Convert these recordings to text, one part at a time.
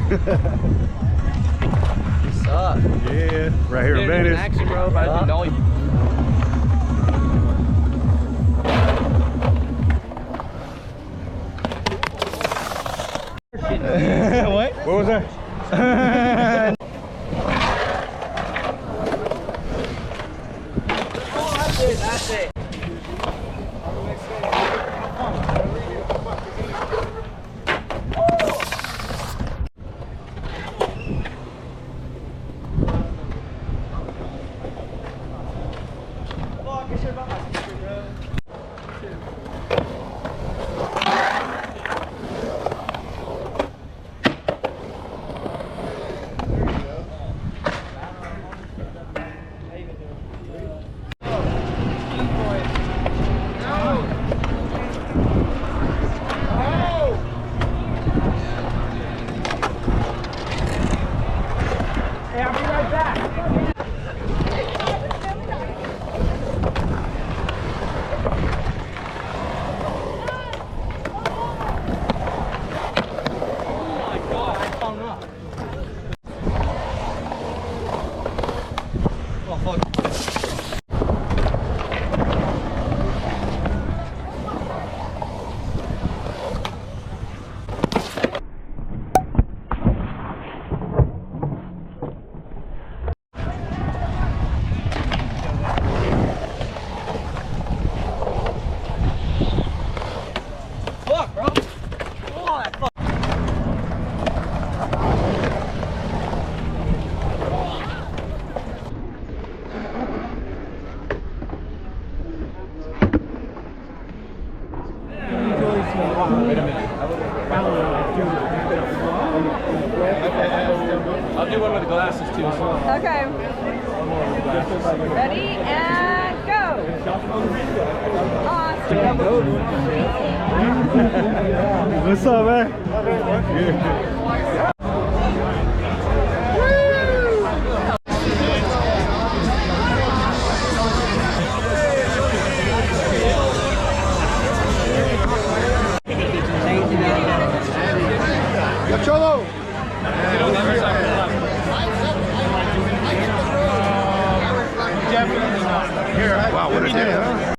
What's up? Yeah, right here in Venice. Action, bro. If I didn't know you. What? What was that? That's it. I'll do one with the glasses too. Okay. Ready and go. Awesome. What's up, man? Cholo! Wow, what a day, huh?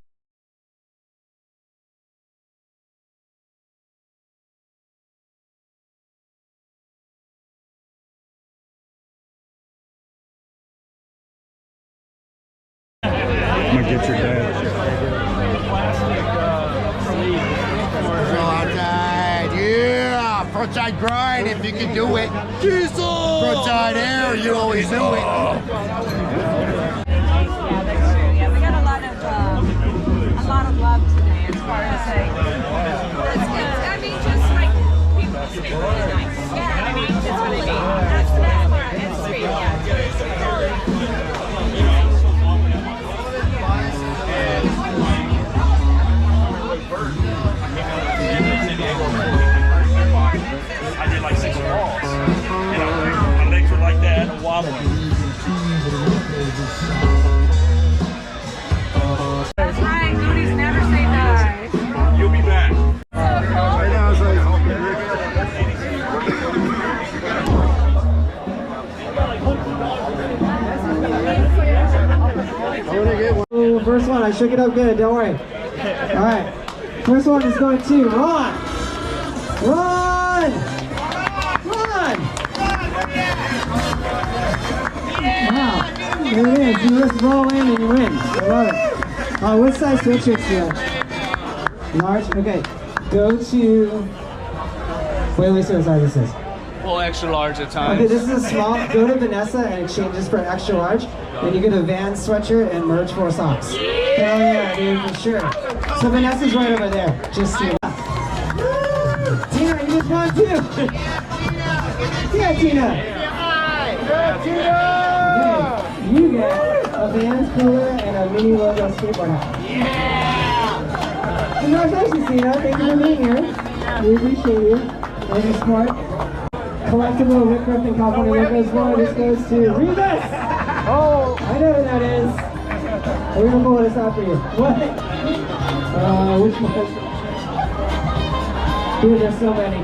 I'm gonna get your dad. Yeah, frontside grind if you can do it. Frontside air, you always do it. Yeah, that's true. Yeah, we got a lot of love today as far as like, I mean, just like people speak really nice. Yeah, I mean, that's what I mean. That's the best part. It's sweet. Yeah, it's really sweet. I did like 6 walls. You know, my legs were like that, wobbling. That's right. Nobody's never say die. You'll be back. Right now it's like, oh, first one, I shook it up good, don't worry. Alright, first one is going to run! Run! Run! Wow, there it is. You just roll in and you win. I love it. What size sweatshirts do you have? Large? Okay. Go to... Wait, let me see what size this is. Full extra large at times. Okay, this is a small. Go to Vanessa and it changes for extra large. Then you get a Vans sweatshirt and merge for socks. Hell yeah, dude, for sure. So Vanessa's right over there. Just to your left. Tina, you just won too. Yeah, Tina. Okay, you get a Vans cooler and a mini logo skateboard hat. Yeah. Congratulations, Tina. Thank you for being here. We appreciate you. Very smart. Collectible Whitcroft and California logos. One, this goes to Rebus. Oh, I know who that is. We're gonna pull this out for you. What? Which one? Dude, there's so many.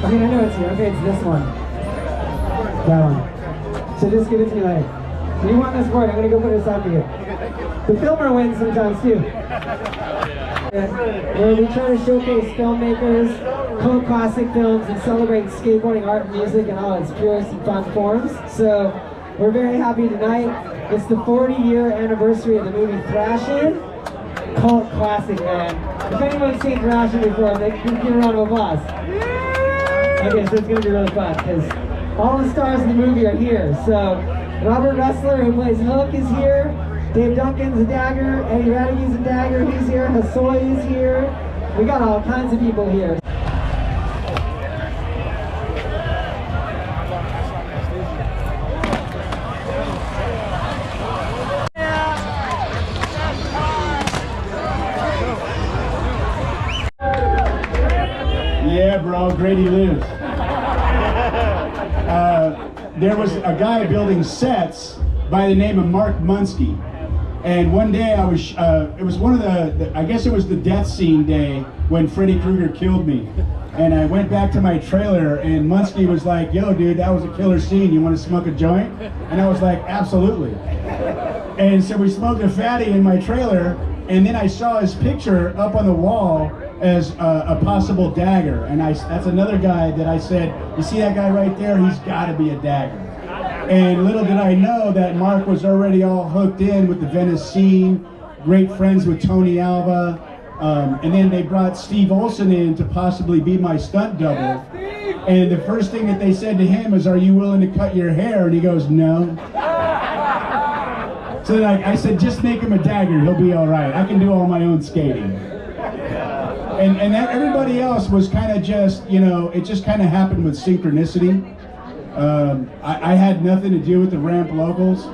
I mean, I know it's here. Okay, it's this one. That one. So just give it to me later. If you want this board, I'm going to go put it aside for you. The filmer wins sometimes too. Where we try to showcase filmmakers, cult classic films, and celebrate skateboarding, art, and music in all its purest and fun forms. So we're very happy tonight. It's the 40-year anniversary of the movie Thrashin. Cult classic, man. If anyone's seen Thrashing before, they can give a round of applause. Okay, so it's going to be really fun because all the stars in the movie are here. So Robert Ressler, who plays Hook, is here. Dave Duncan's a Dagger. Eddie Radige's a Dagger. He's here. Hassoy is here. We got all kinds of people here. Yeah, bro, Grady lives. There was a guy building sets by the name of Mark Munski. And one day I was, it was one of I guess it was the death scene day when Freddy Krueger killed me. And I went back to my trailer and Munski was like, yo dude, that was a killer scene, you want to smoke a joint? And I was like, absolutely. And so we smoked a fatty in my trailer, and then I saw his picture up on the wall as a possible Dagger. And that's another guy that I said, you see that guy right there? He's got to be a Dagger. And little did I know that Mark was already all hooked in with the Venice scene, great friends with Tony Alva, and then they brought Steve Olson in to possibly be my stunt double. And the first thing that they said to him is, are you willing to cut your hair? And he goes, no. So I said, just make him a Dagger, he'll be all right. I can do all my own skating. And that everybody else was kind of just, you know, it just kind of happened with synchronicity. I had nothing to do with the ramp locals.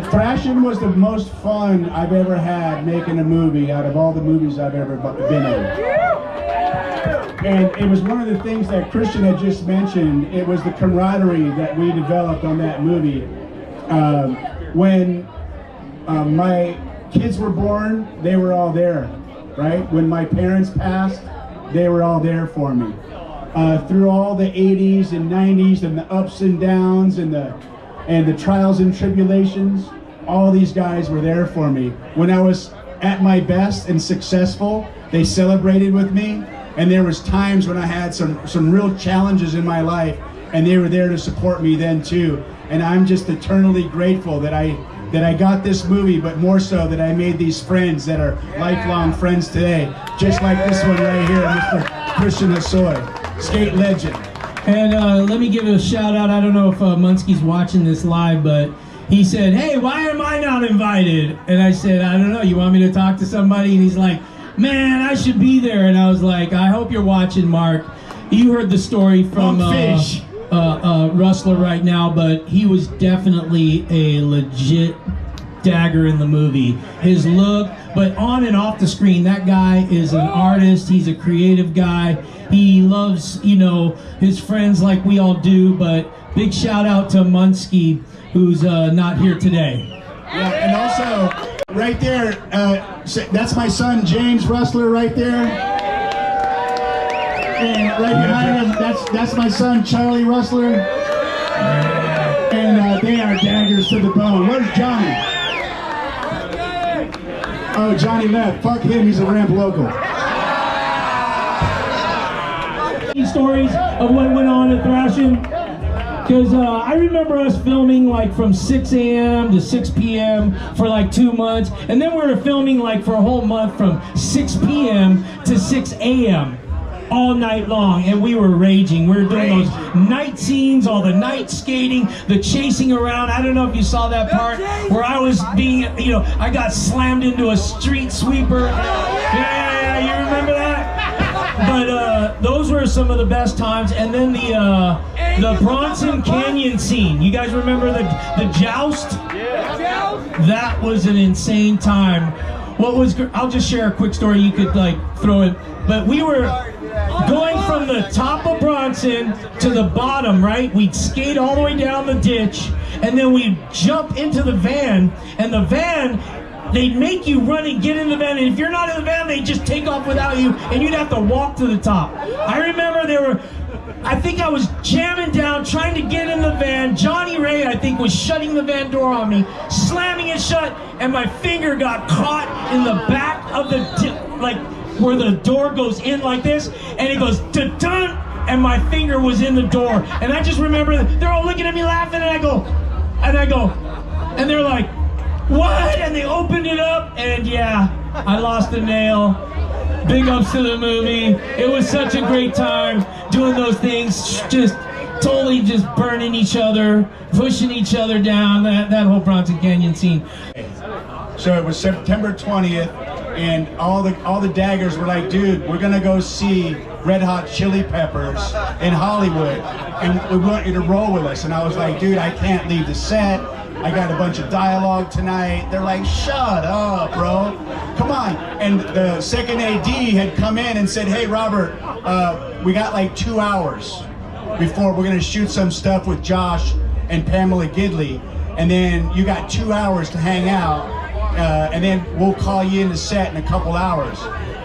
Thrashing was the most fun I've ever had making a movie out of all the movies I've ever been in. And it was one of the things that Christian had just mentioned. It was the camaraderie that we developed on that movie. When my kids were born, they were all there, right? When my parents passed, they were all there for me. Through all the 80s and 90s and the ups and downs and the trials and tribulations, all these guys were there for me. When I was at my best and successful, they celebrated with me, and there was times when I had some real challenges in my life, and they were there to support me then too. And I'm just eternally grateful that I got this movie, but more so that I made these friends that are lifelong friends today, just like this one right here, Mr. Christian Hassoy. Skate legend. And let me give a shout out. I don't know if Munski's watching this live, but he said, hey, why am I not invited? And I said, I don't know, you want me to talk to somebody? And he's like, man, I should be there. And I was like, I hope you're watching, Mark. You heard the story from Rustler right now, but he was definitely a legit Dagger in the movie. His look, but on and off the screen, that guy is an artist. He's a creative guy. He loves, you know, his friends like we all do, but big shout out to Munski, who's not here today. Yeah, and also, right there, that's my son, James Rustler, right there. And right behind him, that's my son, Charlie Rustler. And they are Daggers to the bone. Where's Johnny? Oh, Johnny left. Fuck him, he's a ramp local. Stories of what went on at Thrashing, because I remember us filming like from 6 a.m. to 6 p.m. for like 2 months, and then we were filming like for a whole month from 6 p.m. to 6 a.m. all night long, and we were raging. We were doing those night scenes, all the night skating, the chasing around. I don't know if you saw that part where I was being, you know, I got slammed into a street sweeper. Yeah, you remember that? But those were some of the best times. And then the Bronson Canyon scene. You guys remember the joust? Yeah. That was an insane time. I'll just share a quick story. You could like throw it. But we were going from the top of Bronson to the bottom, right? We'd skate all the way down the ditch, and then we'd jump into the van, and the van they'd make you run and get in the van, and if you're not in the van, they'd just take off without you, and you'd have to walk to the top. I remember I think I was jamming down, trying to get in the van. Johnny Ray, I think, was shutting the van door on me, slamming it shut, and my finger got caught in the back of the, like, where the door goes in like this, and it goes, dun-dun, and my finger was in the door. And I just remember, they're all looking at me laughing, and I go, and they're like, what? And they opened it up, and yeah, I lost a nail. Big ups to the movie. It was such a great time doing those things, just totally just burning each other, pushing each other down, that whole Bronson Canyon scene. So it was September 20th, and all the daggers were like, dude, we're gonna go see Red Hot Chili Peppers in Hollywood, and we want you to roll with us. And I was like, dude, I can't leave the set. I got a bunch of dialogue tonight. They're like, shut up, bro. Come on. And the second AD had come in and said, hey, Robert, we got like 2 hours before we're gonna shoot some stuff with Josh and Pamela Gidley. And then you got 2 hours to hang out. And then we'll call you in the set in a couple hours.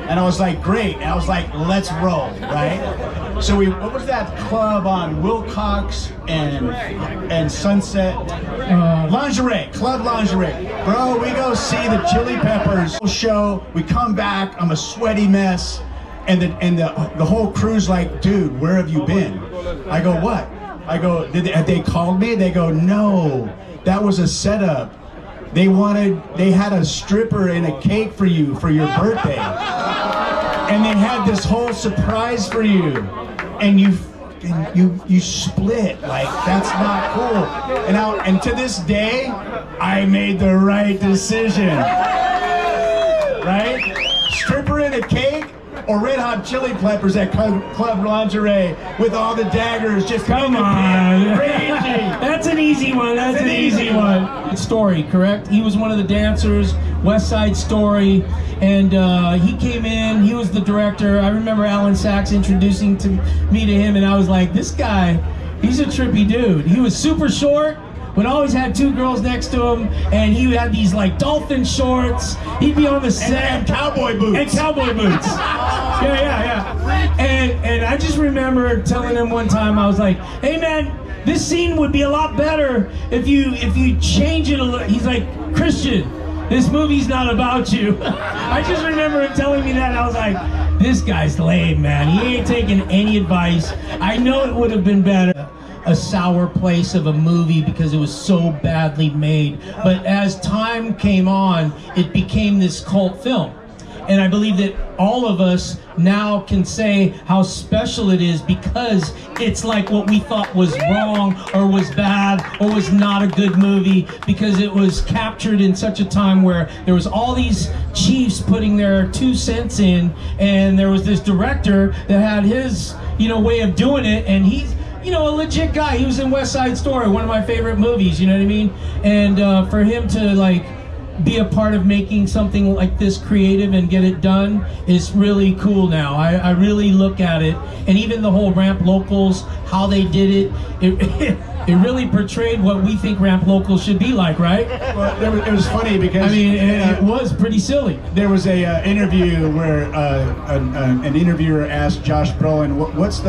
And I was like, great. And I was like, let's roll, right? So what was that club on Wilcox and Sunset? Lingerie, Club Lingerie. Bro, we go see the Chili Peppers show. We come back, I'm a sweaty mess. And the whole crew's like, dude, where have you been? I go, what? I go, have they called me? They go, no, that was a setup. They had a stripper and a cake for you for your birthday. And they had this whole surprise for you. And you split. Like, that's not cool. And to this day, I made the right decision. Right? Stripper and a cake, or Red Hot Chili Peppers at Club Lingerie with all the daggers just come on. Raging. That's an easy one. That's an easy one. Story, correct? He was one of the dancers, West Side Story, and he came in, he was the director. I remember Alan Sachs introducing me to him, and I was like, this guy, he's a trippy dude. He was super short, but always had 2 girls next to him, and he had these like dolphin shorts. He'd be on the set. And cowboy boots. And cowboy boots. Yeah. And I just remember telling him one time, I was like, hey man, this scene would be a lot better if you change it a little. He's like, Christian, this movie's not about you. I just remember him telling me that, and I was like, this guy's lame, man. He ain't taking any advice. I know it would have been better. A sour place of a movie because it was so badly made. But as time came on, it became this cult film. And I believe that all of us now can say how special it is because it's like what we thought was wrong or was bad or was not a good movie, because it was captured in such a time where there was all these chiefs putting their 2 cents in, and there was this director that had his, way of doing it, and he's, a legit guy. He was in West Side Story, one of my favorite movies, you know what I mean? And for him to be a part of making something like this creative and get it done is really cool now. I really look at it, and even the whole Ramp Locals, how they did it really portrayed what we think Ramp Locals should be like, right? Well, it was funny because it was pretty silly. There was a interview where an interviewer asked Josh Brolin, what's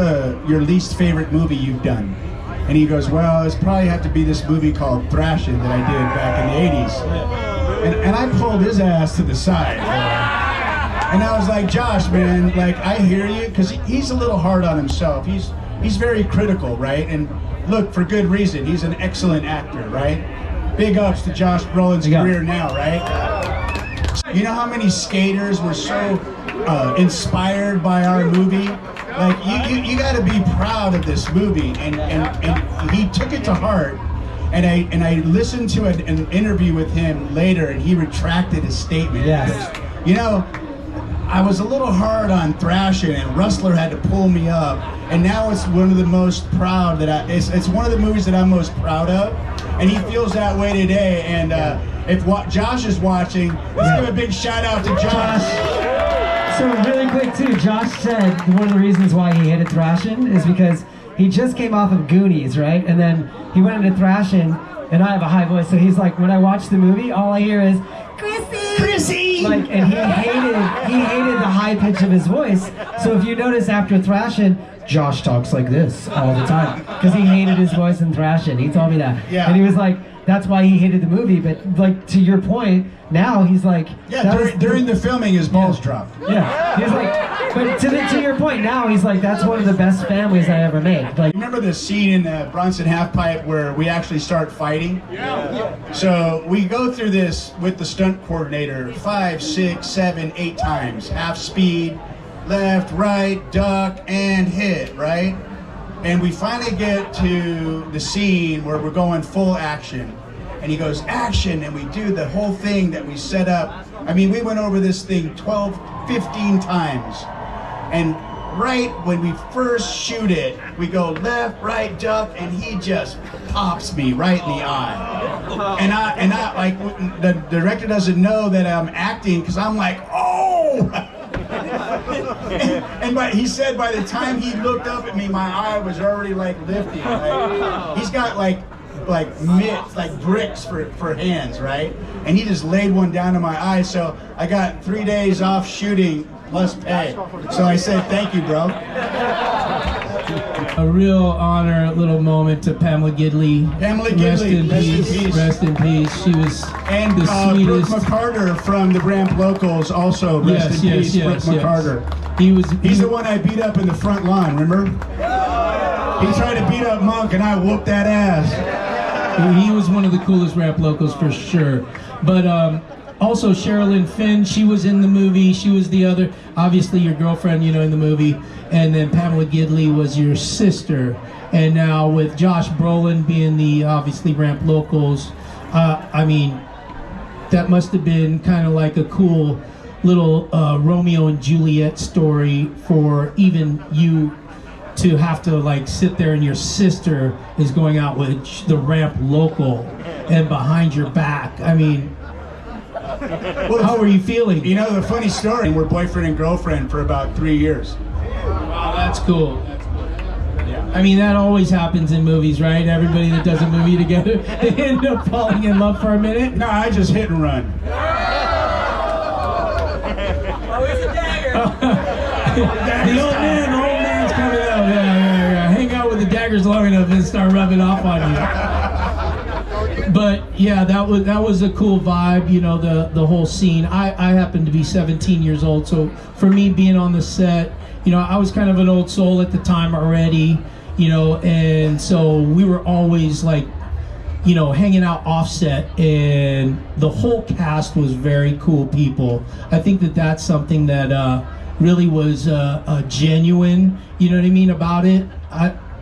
your least favorite movie you've done? And he goes, well, it's probably have to be this movie called Thrashing that I did back in the 80s. And I pulled his ass to the side. And I was like, Josh, man, I hear you, because he's a little hard on himself. He's very critical, right? And look, for good reason. He's an excellent actor, right? Big ups to Josh Brolin's career now, right? You know how many skaters were so inspired by our movie? You got to be proud of this movie, and he took it to heart. And I listened to an interview with him later, and he retracted his statement. Yes. Because, I was a little hard on Thrashing, and Rustler had to pull me up. And now it's one of the most proud it's one of the movies that I'm most proud of. And he feels that way today. And if Josh is watching, let's give a big shout out to Josh. So really quick too, Josh said one of the reasons why he hated Thrashing is because he just came off of Goonies, right? And then he went into Thrashing, and I have a high voice, so he's like, when I watch the movie, all I hear is, Chrissy! fantasy. Like, and he hated the high pitch of his voice. So if you notice after Thrashin, Josh talks like this all the time because he hated his voice in Thrashin. He told me that, Yeah. and he was like, that's why he hated the movie. But like to your point, now he's like, Yeah, during the filming, his balls dropped. yeah, he's like, but to your point now, he's like, that's one of the best families I ever made. Like, Remember the scene in the Bronson Halfpipe where we actually start fighting? Yeah. So we go through this with the stunt coordinator 5, 6, 7, 8 times. Half speed, left, right, duck, and hit, right? And we finally get to the scene where we're going full action. And he goes, action, and we do the whole thing that we set up. I mean, we went over this thing 12, 15 times. And right when we first shoot it, we go left, right, duck, and he just pops me right in the eye. And I like, the director doesn't know that I'm acting because I'm like, oh! and he said by the time he looked up at me, my eye was already like lifting. Right? He's got like mitts, like bricks for hands, right? And he just laid one down in my eye. So I got 3 days off shooting plus pay. So I said, thank you, bro. A real honor, little moment to Pamela Gidley. Pamela Gidley, rest in peace. Rest in peace. She was And the Brooke sweetest. McCarter from the Ramp Locals, also rest in peace, Brooke McCarter. He's the one I beat up in the front lawn, remember? He tried to beat up Monk and I whooped that ass. He was one of the coolest Ramp Locals for sure. But also Sherilyn Finn, she was in the movie. She was the other, obviously your girlfriend, you know, in the movie. And then Pamela Gidley was your sister. And now with Josh Brolin being the obviously Ramp Locals, I mean, that must have been kind of like a cool little Romeo and Juliet story for even you to have to like sit there and your sister is going out with the Ramp Local and behind your back. I mean, well, how were you feeling? You know, the funny story, we're boyfriend and girlfriend for about 3 years. Wow, that's cool. I mean, that always happens in movies, right? Everybody that does a movie together, they end up falling in love for a minute. No, I just hit and run. Oh, it's a dagger. The old man's coming out. Yeah. Hang out with the daggers long enough and start rubbing off on you. But yeah, that was a cool vibe, you know, the whole scene. I happened to be 17 years old, so for me being on the set, you know, I was kind of an old soul at the time already, you know, and so we were always like, you know, hanging out offset, and the whole cast was very cool people. I think that's something that really was genuine, you know what I mean, about it.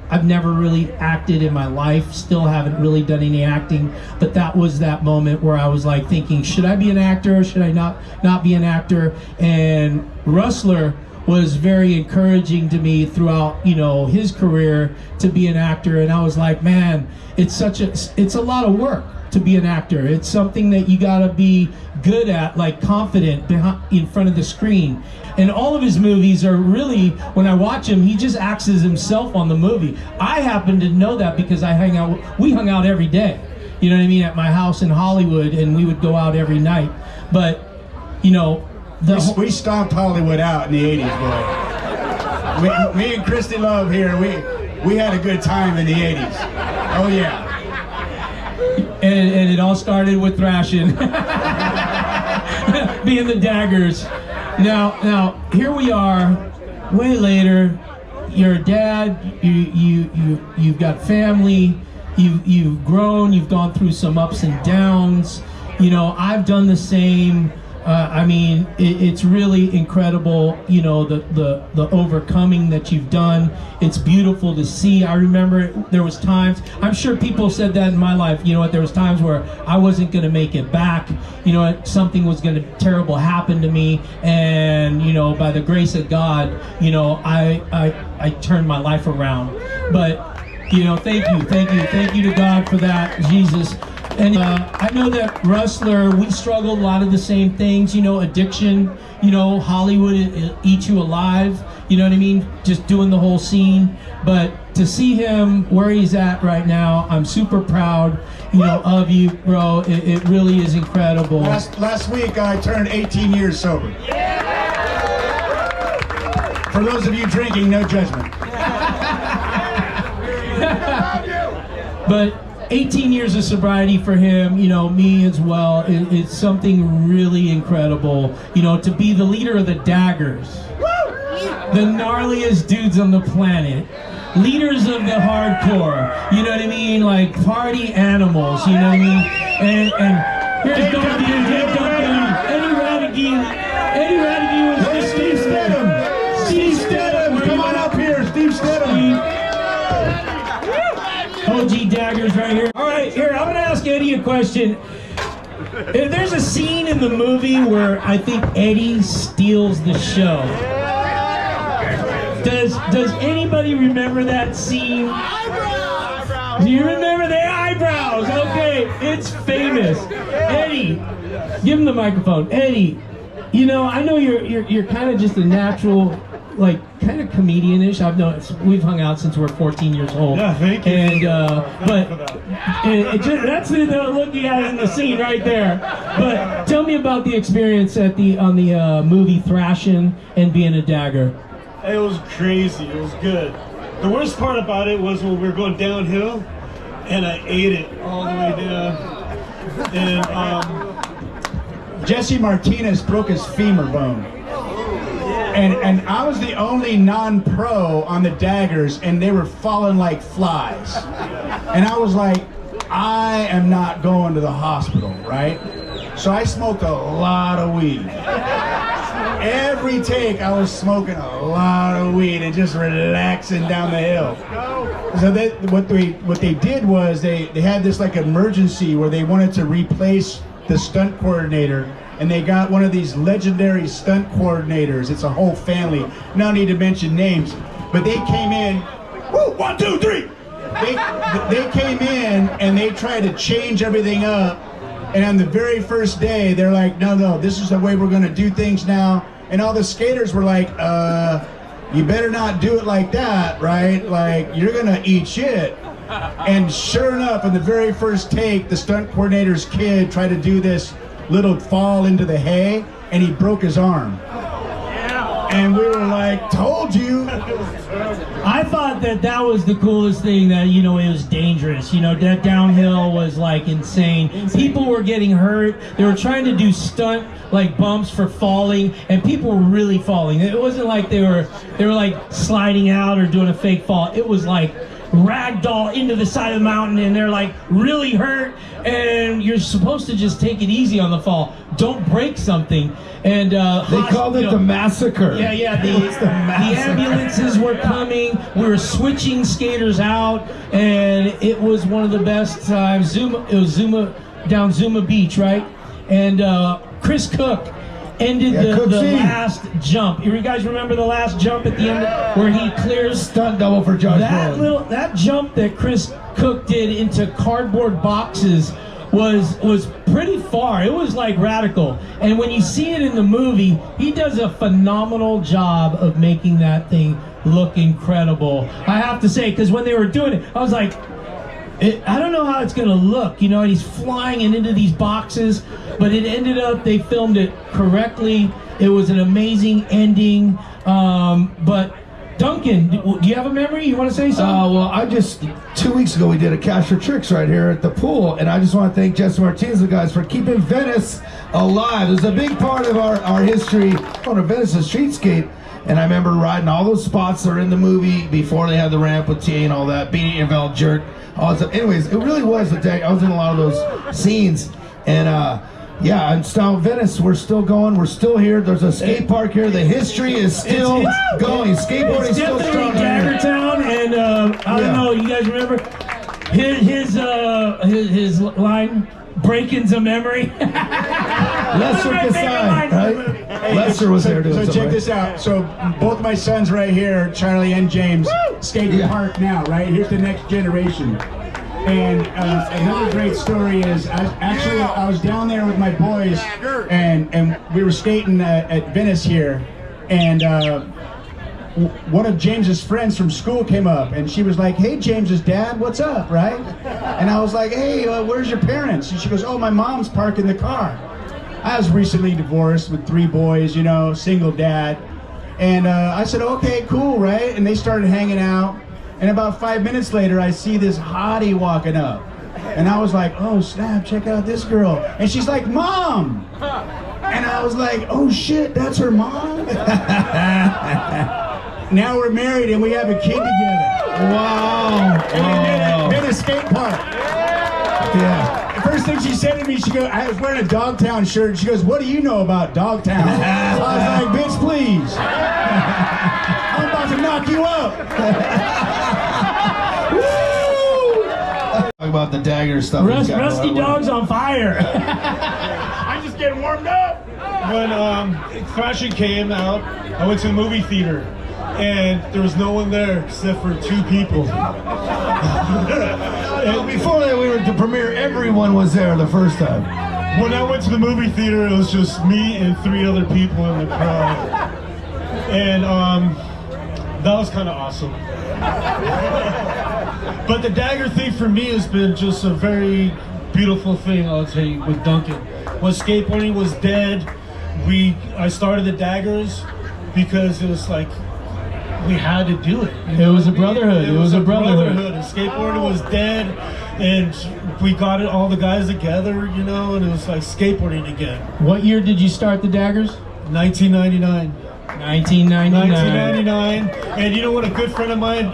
I've never really acted in my life, still haven't really done any acting, but that was that moment where I was like thinking, should I be an actor or should I not be an actor? And Rustler was very encouraging to me throughout, you know, his career to be an actor, and I was like, man, it's a lot of work to be an actor. It's something that you gotta be good at, like confident in front of the screen. And all of his movies are really, when I watch him, he just acts as himself on the movie. I happen to know that because we hung out every day, you know what I mean, at my house in Hollywood, and we would go out every night. But, you know, we stomped Hollywood out in the 80s, boy. Me and Christy Love here, we had a good time in the 80s. Oh yeah. And it all started with Thrashing, being the Daggers. Now here we are, way later. You're a dad. You've got family. You've grown. You've gone through some ups and downs. You know, I've done the same. I mean, it's really incredible, you know, the overcoming that you've done. It's beautiful to see. I remember there was times, I'm sure people said that in my life, you know what, there was times where I wasn't going to make it back, you know, something was going to terrible happen to me, and, you know, by the grace of God, you know, I turned my life around. But, you know, thank you to God for that, Jesus. And I know that Rustler, we struggled a lot of the same things, you know, addiction, you know, Hollywood, it eats you alive, you know what I mean, just doing the whole scene. But to see him where he's at right now, I'm super proud, of you, bro. It really is incredible. Last week I turned 18 years sober. For those of you drinking, no judgment. But 18 years of sobriety for him, me as well, it's something really incredible. To be the leader of the Daggers, the gnarliest dudes on the planet, leaders of the hardcore, you know what I mean? Like party animals, you know what I mean? And here's Duncan, Eddie Radigan was Steve Stedham. Steve Stedham, Come on up here, Steve Stedham. OG Daggers right here. All right, here, I'm gonna ask Eddie a question. If there's a scene in the movie where I think Eddie steals the show. Does anybody remember that scene? Eyebrows! Do you remember the eyebrows? Okay, it's famous. Eddie, give him the microphone. Eddie, I know you're kind of just a natural, like, kind of comedian-ish. I've noticed we've hung out since we're 14 years old. Yeah, thank you. And that's the look you had in the scene right there. But tell me about the experience on the movie Thrashin and being a Dagger. It was crazy. It was good. The worst part about it was when we were going downhill, and I ate it all the way down. And Jesse Martinez broke his femur bone. And I was the only non-pro on the Daggers, and they were falling like flies. And I was like, I am not going to the hospital, right? So I smoked a lot of weed. Every take I was smoking a lot of weed and just relaxing down the hill. So what they did was they had this like emergency where they wanted to replace the stunt coordinator, and they got one of these legendary stunt coordinators. It's a whole family. No need to mention names, but they came in. Woo, 1, 2, 3. They came in and they tried to change everything up. And on the very first day, they're like, no, this is the way we're gonna do things now. And all the skaters were like, you better not do it like that, right? Like, you're gonna eat shit. And sure enough, in the very first take, the stunt coordinator's kid tried to do this little fall into the hay, and he broke his arm. And we were like, told you. I thought that was the coolest thing, that, it was dangerous. That downhill was like insane. People were getting hurt. They were trying to do stunt like bumps for falling, and people were really falling. It wasn't like they were like sliding out or doing a fake fall. It was like ragdoll into the side of the mountain, and they're like really hurt, and you're supposed to just take it easy on the fall. Don't break something. And they called it the massacre. Yeah. The ambulances were coming. We were switching skaters out, and it was one of the best times. It was down Zuma Beach, right? And Chris Cook ended the last jump. You guys remember the last jump at the end where he clears? Stunt double for Josh Brolin. That jump that Chris Cook did into cardboard boxes was pretty far. It was like radical. And when you see it in the movie, he does a phenomenal job of making that thing look incredible. I have to say, because when they were doing it, I was like, I don't know how it's gonna look, and he's flying into these boxes, but it ended up, they filmed it correctly. It was an amazing ending. But Duncan, do you have a memory? You want to say something? Well, 2 weeks ago we did a Cash for Tricks right here at the pool, and I just want to thank Jesse Martinez and the guys for keeping Venice alive. It was a big part of our history on a Venice street skate, and I remember riding all those spots that are in the movie before they had the ramp with T and all that, beating your Val Jerk. Anyways, it really was a day. I was in a lot of those scenes, and yeah, in Style Venice, we're still going. We're still here. There's a skate park here. The history is still going. Skateboarding is still strong. Dagger Town, and I don't know. You guys remember his line? Breaking's a memory. Lester Kasai, right? Lester was there doing So check right? this out. So both my sons right here, Charlie and James, skate the park now, right? Here's the next generation. And another great story is, I was down there with my boys, and we were skating at Venice here, and one of James's friends from school came up, and she was like, "Hey, James's dad, what's up?" Right? And I was like, "Hey, where's your parents?" And she goes, "Oh, my mom's parking the car." I was recently divorced with 3 boys, you know, single dad. And I said, "Okay, cool, right?" And they started hanging out. And about 5 minutes later, I see this hottie walking up. And I was like, "Oh, snap, check out this girl." And she's like, "Mom!" And I was like, "Oh, shit, that's her mom?" Now we're married and we have a kid together. Wow. And we met at a skate park. Yeah. The first thing she said to me, she goes, I was wearing a Dogtown shirt, and she goes, "What do you know about Dogtown?" I was like, "Bitch, please. I'm about to knock you up." Talk about the Dagger stuff. Rusty Dog's on fire. I'm just getting warmed up. When Thrashing came out, I went to the movie theater, and there was no one there except for 2 people. And before that, we were at the premiere. Everyone was there the first time. When I went to the movie theater, it was just me and 3 other people in the crowd, and that was kind of awesome. But the Dagger thing for me has been just a very beautiful thing, I'll tell you, with Duncan. When skateboarding was dead, I started the Daggers because it was like, we had to do it. It was a brotherhood. It was a brotherhood. And skateboarding was dead, and we got it, all the guys together, you know, and it was like skateboarding again. What year did you start the Daggers? 1999. 1999. And you know what, a good friend of mine,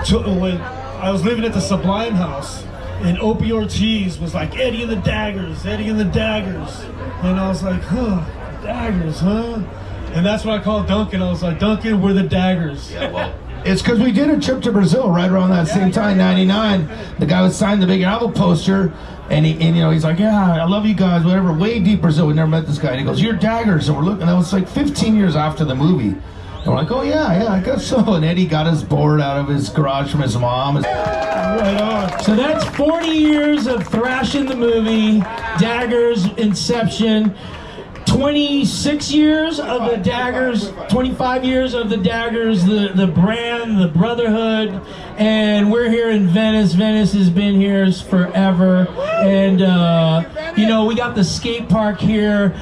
when I was living at the Sublime House, and Opie Ortiz was like, "Eddie and the Daggers, Eddie and the Daggers." And I was like, "Huh, Daggers, huh?" And that's what I called Duncan. I was like, "Duncan, we're the Daggers." Yeah, well, it's because we did a trip to Brazil right around that same time, 99. The guy was signing the big album poster, and he's like, "Yeah, I love you guys, whatever." Way deep Brazil, we never met this guy. And he goes, "You're Daggers." And we're looking, that was like 15 years after the movie. And we're like, "Oh yeah, I guess so." And Eddie got his board out of his garage from his mom. Right on. So that's 40 years of Thrashing the movie, Daggers, inception. 26 years of the Daggers, 25 years of the Daggers, the brand, the brotherhood, and we're here in Venice. Venice has been here forever, and you know, we got the skate park here.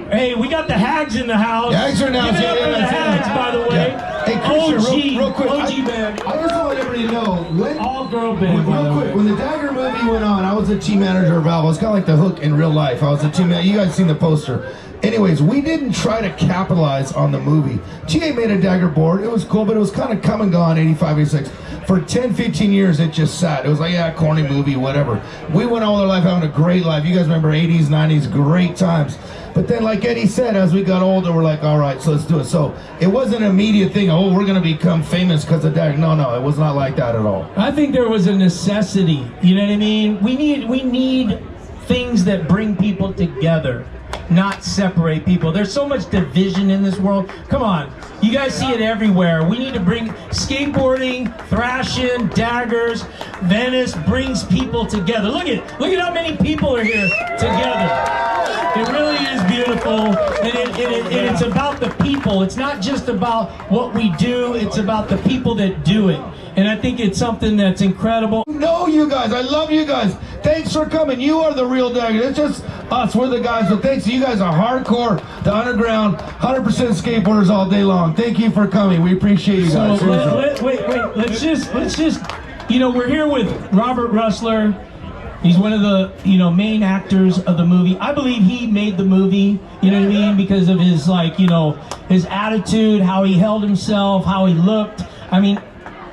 Hey, we got the Hags in the house. The Hags are now. Give it up for the Hags, by the way. Yeah. Hey, Christian, real quick, OG band. I just want everybody to know, All girl band, by the real way. quick, when the Dagger movie went on, I was a team manager of Val. I was kind of like the Hook in real life. I was a team manager. You guys seen the poster. Anyways, we didn't try to capitalize on the movie. TA made a Dagger board. It was cool, but it was kind of come and gone, 85, 86. For 10, 15 years, it just sat. It was like, yeah, corny movie, whatever. We went all our life having a great life. You guys remember 80s, 90s, great times. But then, like Eddie said, as we got older, we're like, all right, so let's do it. So it wasn't an immediate thing, oh, we're going to become famous because of Dagger. No, it was not like that at all. I think there was a necessity, you know what I mean? We need things that bring people together, not separate people. There's so much division in this world. Come on, you guys see it everywhere. We need to bring skateboarding, Thrashing, Daggers. Venice brings people together. Look at how many people are here together. It really is beautiful, and it's about the people. It's not just about what we do, it's about the people that do it. And I think it's something that's incredible. No, you guys, I love you guys. Thanks for coming. You are the real Dagger. It's just us, we're the guys. So thanks, you guys are hardcore, the underground, 100% skateboarders all day long. Thank you for coming. We appreciate you guys. So wait. Let's just, you know, we're here with Robert Russler. He's one of the, you know, main actors of the movie. I believe he made the movie, you know what I mean, because of his, like, you know, his attitude, how he held himself, how he looked. I mean,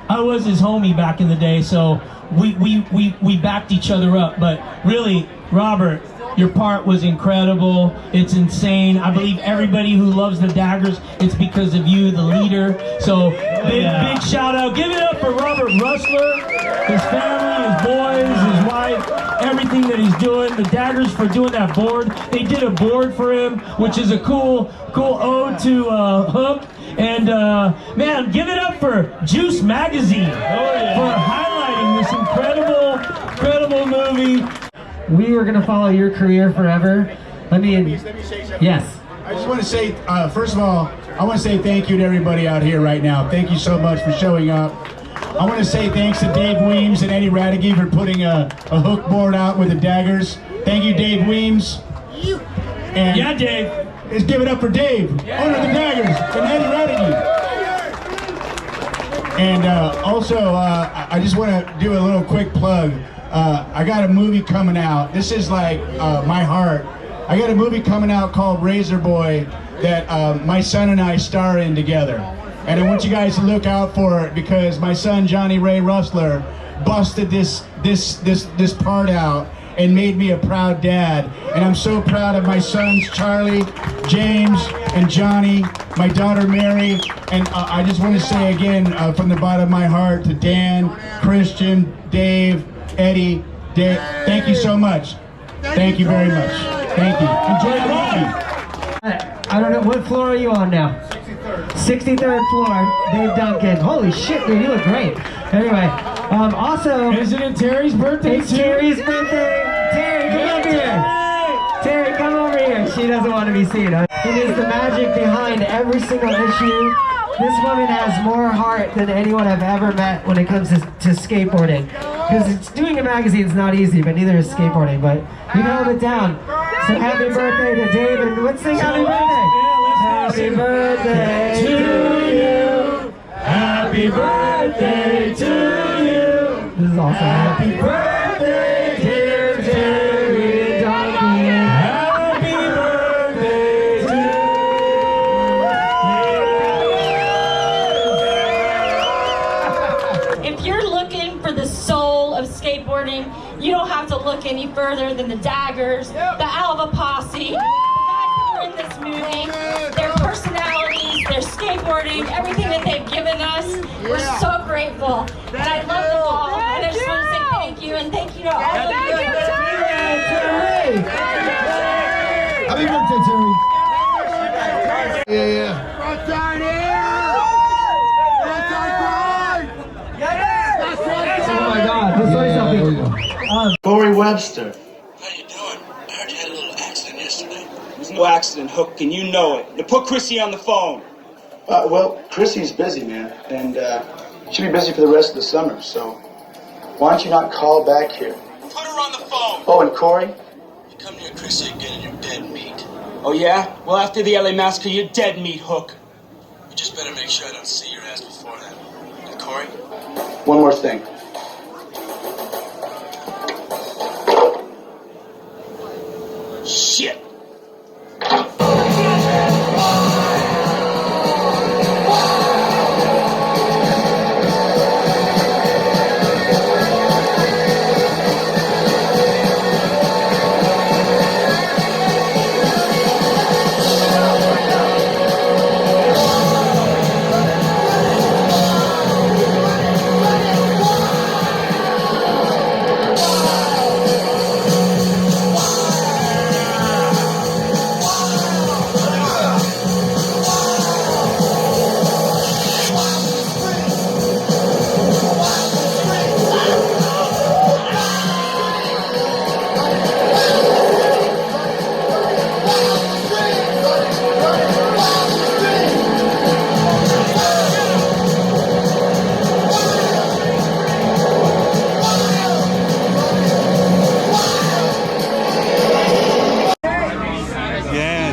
I was his homie back in the day, so we backed each other up. But really, Robert, your part was incredible. It's insane. I believe everybody who loves the Daggers, it's because of you, the leader. So big shout out. Give it up for Robert Russler, his family, his boys, his wife, everything that he's doing. The Daggers for doing that board. They did a board for him, which is a cool ode to Hook. And man, give it up for Juice Magazine for highlighting this incredible movie. We are gonna follow your career forever. Let me say something. Yes. I just want to say, first of all, I want to say thank you to everybody out here right now. Thank you so much for showing up. I want to say thanks to Dave Weems and Eddie Radegui for putting a hook board out with the daggers. Thank you, Dave Weems. And Yeah, Dave. let's give it up for Dave, owner of the daggers, and Eddie Radegui. And also, I just want to do a little quick plug. I got a movie coming out. This is like my heart. I got a movie coming out called Razor Boy that my son and I star in together. And I want you guys to look out for it because my son Johnny Ray Rustler busted this part out and made me a proud dad. And I'm so proud of my sons Charlie, James, and Johnny, my daughter Mary. And I just want to say again from the bottom of my heart to Dan, Christian, Dave, Eddie, Dave, thank you so much. Thank you very much. Thank you. Enjoy the movie. I don't know, what floor are you on now? 63rd floor, Dave Duncan. Holy shit, dude, you look great. Anyway, also... Isn't it Terry's birthday It's too? Terry's birthday! Terry, come over here! Terry, come over here! She doesn't want to be seen. It is the magic behind every single issue. This woman has more heart than anyone I've ever met when it comes to skateboarding. Because doing a magazine is not easy, but neither is skateboarding. But you held it down. So happy birthday to Dave, and let's sing happy birthday! Happy birthday to you! Happy birthday to you! This is awesome. Happy birthday, dear Terry Duncan! Happy birthday to you! If you're looking for the soul of skateboarding, you don't have to look any further than the Daggers, the Alva Posse, the guys that are in this movie, their personalities, their skateboarding, everything that they've given us. We're so grateful. And I love them all. And I just want to say thank you, and thank you to all of you. Happy birthday, Terry! Yeah. Oh my God, let's say something. Corey Webster. How you doing? I heard you had a little accident yesterday. There was no accident, Hook, and you know it. Now put Chrissy on the phone. Well, Chrissy's busy, man, and she'll be busy for the rest of the summer, so why don't you not call back here? Put her on the phone. Oh, and Corey? You come near Chrissy again and you're dead meat. Oh, yeah? Well, after the LA massacre, you're dead meat, Hook. You just better make sure I don't see your ass before that. And Corey? One more thing. Shit.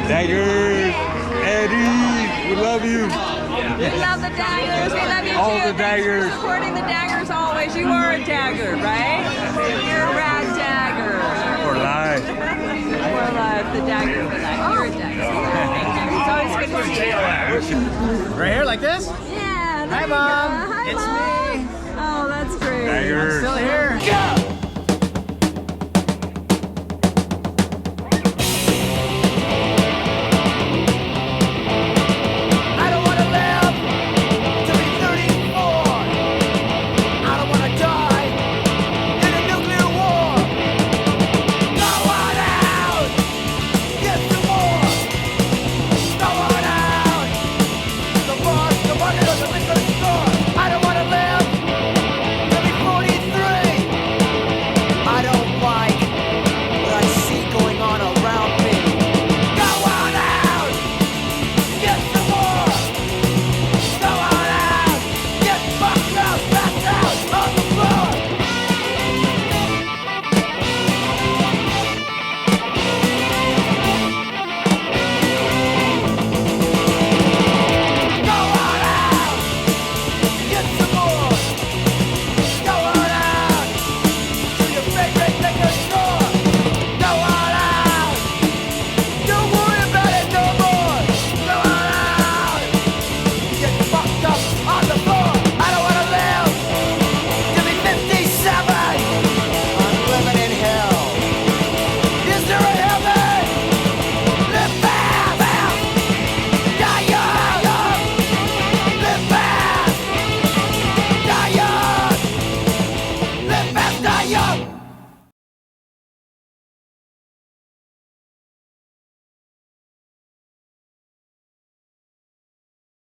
Daggers, Eddie, we love you. We love the Daggers. We love you too. All the Daggers. Thanks for supporting the Daggers always. You are a Dagger, right? You're a rad Dagger. For life. For life. The Dagger for life. You're a Dagger. Thank you. It's always good to see you. Right here, like this? Yeah. Hi, Mom. Hi, It's Mom. me. Oh, that's great. Daggers. I'm still here. Go!